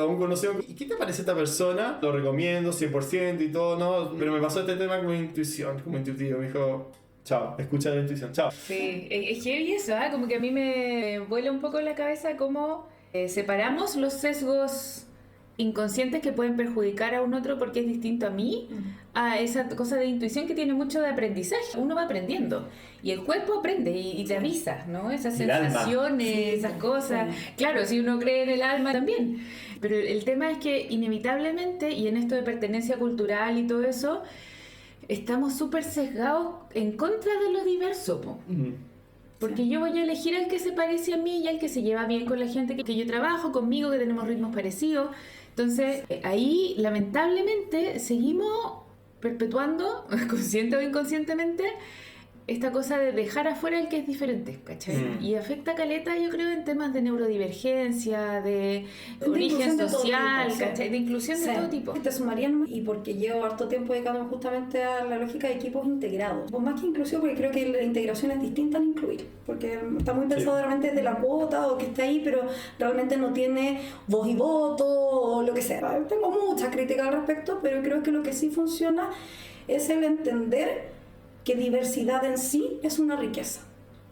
un conocido, ¿y qué te parece esta persona? Lo recomiendo 100% y todo, ¿no? Pero me pasó este tema como intuición, como intuitivo. Me dijo, chao, escucha la intuición, chao. Sí, es heavy eso, como que a mí me vuela un poco la cabeza cómo separamos los sesgos inconscientes que pueden perjudicar a un otro porque es distinto a mí, a esa cosa de intuición que tiene mucho de aprendizaje. Uno va aprendiendo y el cuerpo aprende y te avisa, ¿no? Esas sensaciones, esas cosas. Claro, si uno cree en el alma también. Pero el tema es que inevitablemente, y en esto de pertenencia cultural y todo eso, estamos súper sesgados en contra de lo diverso, po. Porque yo voy a elegir al que se parece a mí y al que se lleva bien con la gente que yo trabajo, conmigo, que tenemos ritmos parecidos. Entonces, ahí lamentablemente seguimos perpetuando, consciente o inconscientemente, esta cosa de dejar afuera el que es diferente, ¿cachai? Y afecta caleta, yo creo, en temas de neurodivergencia, de origen social, tipo, ¿cachai? De inclusión de todo tipo. Te sumarían, y porque llevo harto tiempo dedicándome justamente a la lógica de equipos integrados. Pues más que inclusión, porque creo que la integración es distinta al incluir, porque está muy pensado realmente de la cuota o que está ahí, pero realmente no tiene voz y voto o lo que sea. Tengo muchas críticas al respecto, pero creo que lo que sí funciona es el entender que diversidad en sí es una riqueza,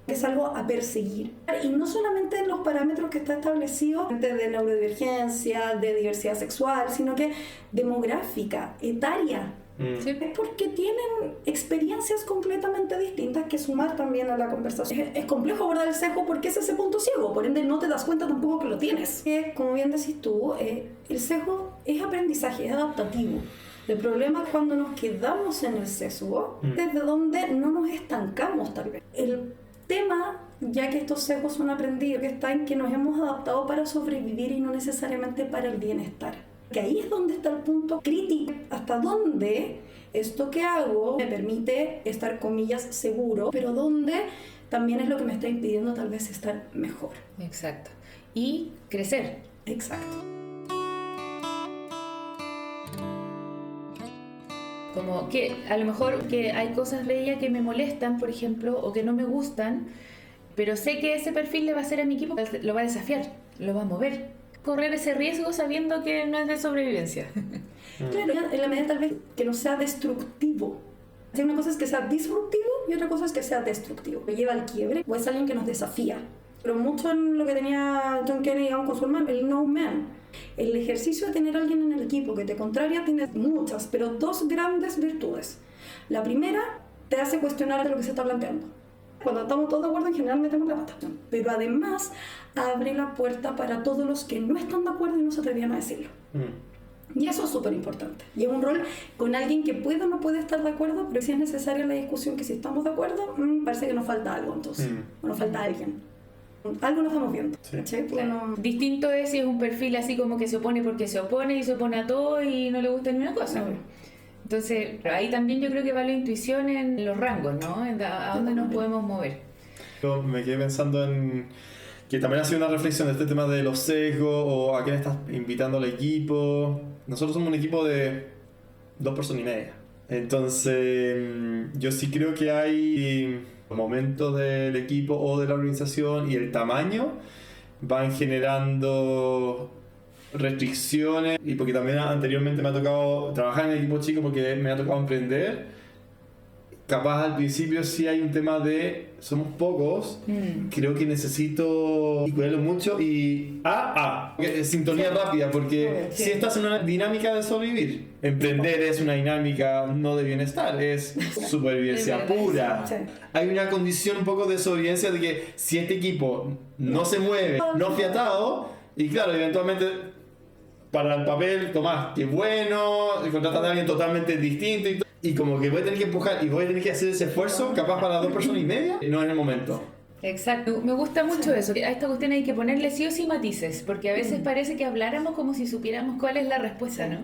que es algo a perseguir. Y no solamente en los parámetros que está establecido de neurodivergencia, de diversidad sexual, sino que demográfica, etaria. Sí. Es porque tienen experiencias completamente distintas que sumar también a la conversación. Es complejo abordar el sesgo porque es ese punto ciego, por ende no te das cuenta tampoco que lo tienes. Como bien decís tú, el sesgo es aprendizaje, es adaptativo. El problema es cuando nos quedamos en el sesgo, desde donde no nos estancamos tal vez. El tema, ya que estos sesgos son aprendidos, que está en que nos hemos adaptado para sobrevivir y no necesariamente para el bienestar. Que ahí es donde está el punto crítico, hasta dónde esto que hago me permite estar, comillas, seguro, pero donde también es lo que me está impidiendo tal vez estar mejor. Exacto. Y crecer. Exacto. Como que a lo mejor que hay cosas de ella que me molestan, por ejemplo, o que no me gustan, pero sé que ese perfil le va a hacer a mi equipo, lo va a desafiar, lo va a mover. Correr ese riesgo sabiendo que no es de sobrevivencia. Claro, en la medida tal vez que no sea destructivo. Una cosa es que sea disruptivo y otra cosa es que sea destructivo. Me lleva al quiebre o es alguien que nos desafía. Pero mucho en lo que tenía John Kennedy con su hermano, el no man. El ejercicio de tener a alguien en el equipo que te contraria tiene muchas, pero dos grandes virtudes. La primera, te hace cuestionar de lo que se está planteando. Cuando estamos todos de acuerdo, en general metemos la pata. Pero además, abre la puerta para todos los que no están de acuerdo y no se atrevían a decirlo. Y eso es súper importante. Y es un rol con alguien que puede o no puede estar de acuerdo, pero si es necesaria la discusión, que si estamos de acuerdo, parece que nos falta algo entonces. O nos falta alguien. Algo nos estamos viendo. Sí. Claro. Distinto es si es un perfil así como que se opone porque se opone y se opone a todo y no le gusta ni una cosa. Entonces, ahí también yo creo que va la intuición en los rangos, ¿no? A dónde nos podemos mover. Yo me quedé pensando en que también ha sido una reflexión de este tema de los sesgos o a quién estás invitando al equipo. Nosotros somos un equipo de 2 personas y media. Entonces, yo sí creo que hay momentos del equipo o de la organización y el tamaño van generando restricciones, y porque también anteriormente me ha tocado trabajar en el equipo chico porque me ha tocado emprender. Capaz al principio sí hay un tema de somos pocos, creo que necesito cuidarlo mucho y sintonía rápida, porque si estás en una dinámica de sobrevivir, emprender es una dinámica no de bienestar, es supervivencia pura. Hay una condición un poco de sobrevivencia de que si este equipo no se mueve, no fiatado, y claro, eventualmente para el papel, Tomás, qué bueno, contratar a alguien totalmente distinto y como que voy a tener que empujar y voy a tener que hacer ese esfuerzo, capaz para 2 personas y media, no en el momento. Exacto, me gusta mucho eso. A esta cuestión hay que ponerle sí o sí matices, porque a veces parece que habláramos como si supiéramos cuál es la respuesta, ¿no?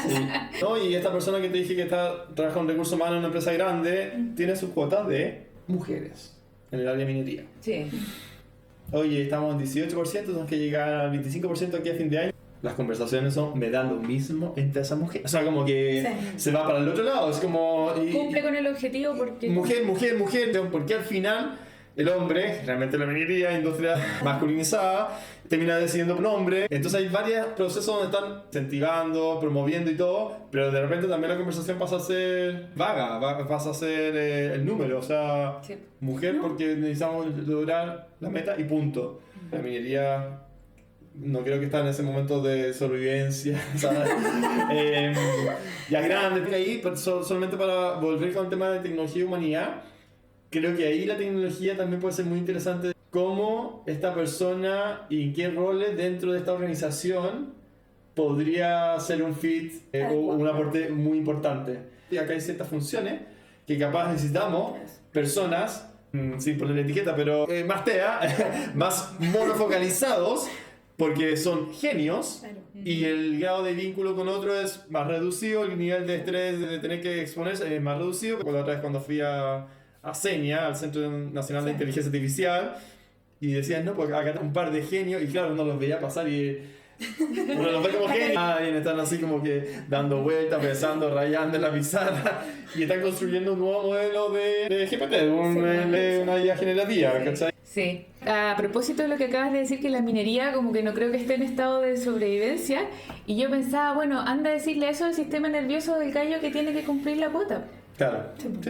Sí. No, y esta persona que te dije que trabaja en recursos humanos en una empresa grande, tiene sus cuotas de mujeres en el área de minería. Sí. Oye, estamos en 18%, tenemos que llegar al 25% aquí a fin de año. Las conversaciones son, me dan lo mismo entre esa mujer. O sea, como que se va para el otro lado. Es como... Cumple con el objetivo porque... Mujer. Porque al final el hombre, realmente la minería, industria masculinizada, termina decidiendo por hombre. Entonces hay varios procesos donde están incentivando, promoviendo y todo, pero de repente también la conversación pasa a ser vaga, pasa a ser el número. O sea, mujer porque necesitamos lograr la meta y punto. La minería... no creo que está en ese momento de sobrevivencia, ¿sabes? Ya grande, ahí, solamente para volver con el tema de tecnología y humanidad, creo que ahí la tecnología también puede ser muy interesante. Cómo esta persona y en qué roles dentro de esta organización podría ser un fit o un aporte muy importante. Y acá hay ciertas funciones que capaz necesitamos personas, sin poner etiqueta, pero más más monofocalizados, porque son genios y el grado de vínculo con otro es más reducido, el nivel de estrés de tener que exponerse es más reducido. La otra vez cuando fui a a CENIA, al Centro Nacional de Inteligencia Artificial, y decían, no, pues acá un par de genios, y claro, uno los veía pasar y uno los ve como genios, y están así como que dando vueltas, pensando, rayando en la pizarra, y están construyendo un nuevo modelo de GPT, de una IA generativa, ¿cachai? Sí. A propósito de lo que acabas de decir, que la minería como que no creo que esté en estado de sobrevivencia, y yo pensaba, bueno, anda a decirle eso al sistema nervioso del gallo que tiene que cumplir la cuota. Claro, sí.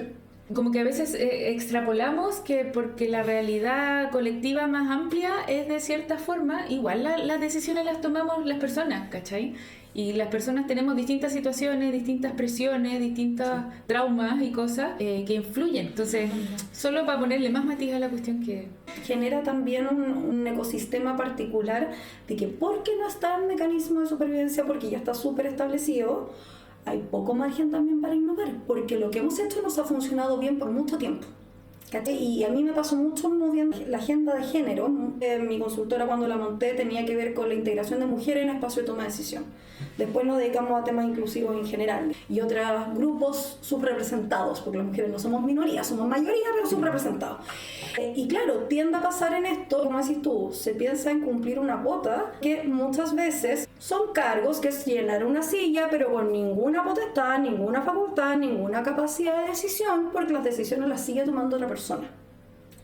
Como que a veces extrapolamos que porque la realidad colectiva más amplia es de cierta forma, igual las decisiones las tomamos las personas, ¿cachai? Y las personas tenemos distintas situaciones, distintas presiones, distintos traumas y cosas que influyen. Entonces, solo para ponerle más matiz a la cuestión que... Genera también un ecosistema particular de que porque no está el mecanismo de supervivencia, porque ya está súper establecido, hay poco margen también para innovar, porque lo que hemos hecho nos ha funcionado bien por mucho tiempo. Y a mí me pasó mucho moviendo la agenda de género. Mi consultora, cuando la monté, tenía que ver con la integración de mujeres en espacio de toma de decisión. Después nos dedicamos a temas inclusivos en general y otros grupos subrepresentados, porque las mujeres no somos minoría, somos mayoría, pero subrepresentados. Y claro, tiende a pasar en esto, como decís tú, se piensa en cumplir una cuota, que muchas veces son cargos que es llenar una silla, pero con ninguna potestad, ninguna facultad, ninguna capacidad de decisión, porque las decisiones las sigue tomando otra persona.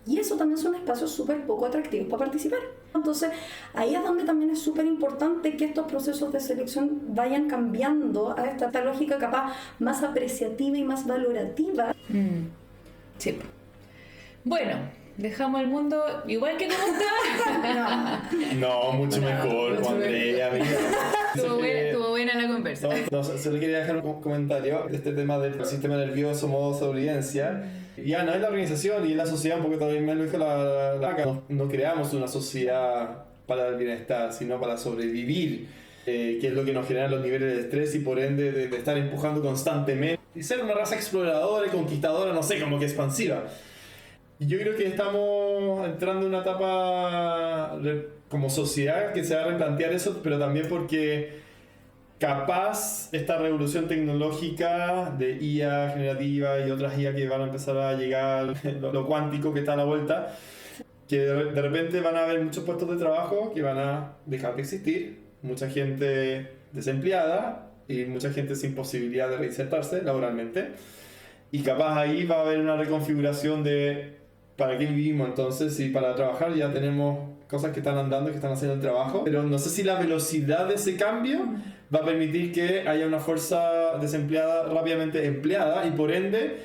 Y eso también son espacios súper poco atractivos para participar. Entonces, ahí es donde también es súper importante que estos procesos de selección vayan cambiando a esta lógica capaz más apreciativa y más valorativa. Sí. Bueno, dejamos el mundo igual que como estaba. No, mucho mejor, Juan Andrea. Estuvo buena la conversa. No, solo quería dejar un comentario de este tema del sistema nervioso, modo sobrevivencia. Ya no es la organización y es la sociedad, un poco también me lo dijo la no creamos una sociedad para el bienestar, sino para sobrevivir, que es lo que nos genera los niveles de estrés y por ende de estar empujando constantemente y ser una raza exploradora y conquistadora, no sé, como que expansiva. Y yo creo que estamos entrando en una etapa como sociedad que se va a replantear eso, pero también porque capaz esta revolución tecnológica de IA generativa y otras IA que van a empezar a llegar, lo cuántico que está a la vuelta, que de repente van a haber muchos puestos de trabajo que van a dejar de existir, mucha gente desempleada y mucha gente sin posibilidad de reinsertarse laboralmente, y capaz ahí va a haber una reconfiguración de para qué vivimos entonces, y para trabajar ya tenemos cosas que están andando, que están haciendo el trabajo, pero no sé si la velocidad de ese cambio va a permitir que haya una fuerza desempleada rápidamente empleada, y por ende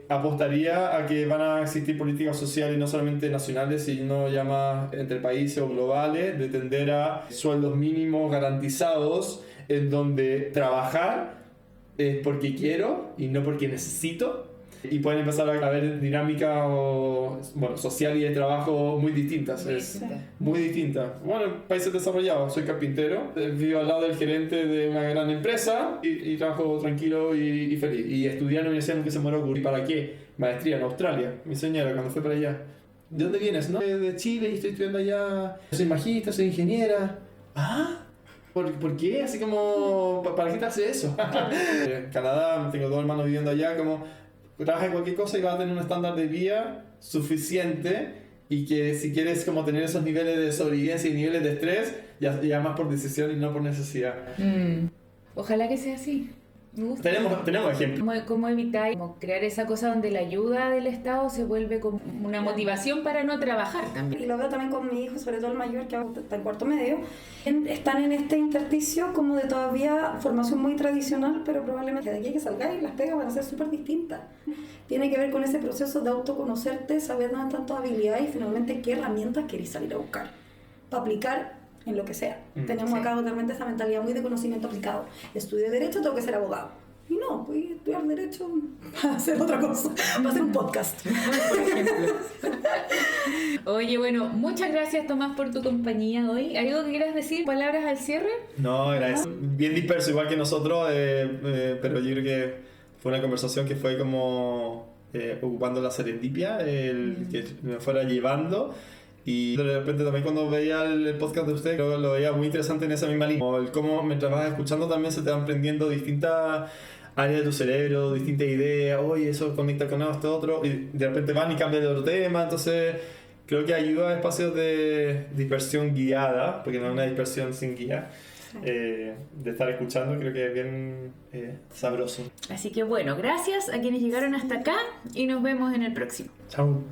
apostaría a que van a existir políticas sociales no solamente nacionales, sino ya más entre países o globales, de tender a sueldos mínimos garantizados, en donde trabajar es porque quiero y no porque necesito. Y pueden empezar a haber dinámicas social y de trabajo muy distintas. Muy distintas. Bueno, en países desarrollados, soy carpintero, vivo al lado del gerente de una gran empresa y trabajo tranquilo y feliz. Y estudié en la universidad nunca se me ocurrió. ¿Y para qué? Maestría en Australia. Mi señora, cuando fue para allá. ¿De dónde vienes? No, de Chile y estoy estudiando allá. Soy magista, soy ingeniera. ¿Ah? ¿Por qué? Así como, ¿para qué te hace eso? En Canadá, tengo dos hermanos viviendo allá, como trabaja en cualquier cosa y vas a tener un estándar de vida suficiente, y que si quieres como tener esos niveles de sobrevivencia y niveles de estrés, ya más por decisión y no por necesidad. Ojalá que sea así. Me gusta. Tenemos ejemplos. ¿Cómo evitar crear esa cosa donde la ayuda del Estado se vuelve como una motivación para no trabajar también? Y lo veo también con mi hijo, sobre todo el mayor, que está en cuarto medio. Están en este intersticio como de todavía formación muy tradicional, pero probablemente de aquí que salgáis las pegas van a ser súper distintas. Tiene que ver con ese proceso de autoconocerte, saber dónde están tus habilidades y finalmente qué herramientas queréis salir a buscar para aplicar en lo que sea. Tenemos acá totalmente esa mentalidad muy de conocimiento aplicado. Estudio Derecho, tengo que ser abogado. Y no, voy a estudiar Derecho para hacer otra cosa, para hacer un podcast. Por ejemplo. Oye, bueno, muchas gracias, Tomás, por tu compañía hoy. ¿Algo que quieras decir? ¿Palabras al cierre? No, era eso. Bien disperso, igual que nosotros, pero yo creo que fue una conversación que fue como ocupando la serendipia, que me fuera llevando. Y de repente también cuando veía el podcast de ustedes, creo que lo veía muy interesante en esa misma línea. Como el cómo mientras vas escuchando también se te van prendiendo distintas áreas de tu cerebro, distintas ideas, oye, eso conecta con esto, otro, y de repente van y cambian de otro tema, entonces creo que ayuda a espacios de dispersión guiada, porque no es una dispersión sin guía, de estar escuchando, creo que es bien sabroso. Así que bueno, gracias a quienes llegaron hasta acá y nos vemos en el próximo. Chao.